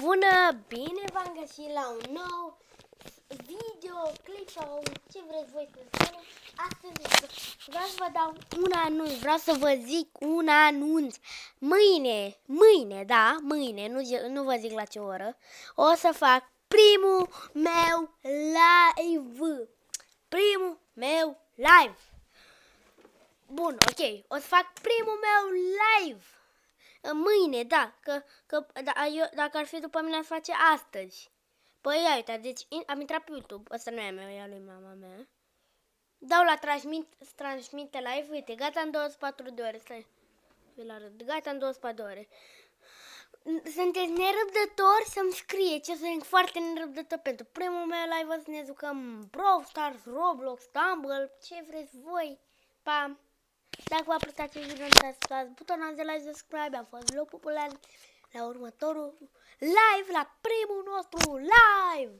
Bună! Bine v-am găsit la un nou videoclip sau ce vreți voi să spunem. Astăzi vreau să vă dau un anunț, vreau să vă zic un anunț. Mâine, nu vă zic la ce oră, o să fac primul meu live. Primul meu live. Bun, ok, o să fac primul meu live. Mâine, da, dacă ar fi după mine, aș face astăzi. Păi, ia uite, deci am intrat pe YouTube, ăsta nu e a meu, e a lui mama mea. Dau la transmite live, uite, gata în 24 de ore, stai, vi-l arăt, gata în 24 de ore. Sunteți nerăbdători să-mi scrieți, sunt foarte nerăbdător pentru primul meu live, o să ne jucăm Brawl Stars, Roblox, Tumble, ce vreți voi, pa! Dacă v-a plăcut acest video, nu uitați să dați butonul de like, subscribe, am fost loc popular la următorul live, la primul nostru live!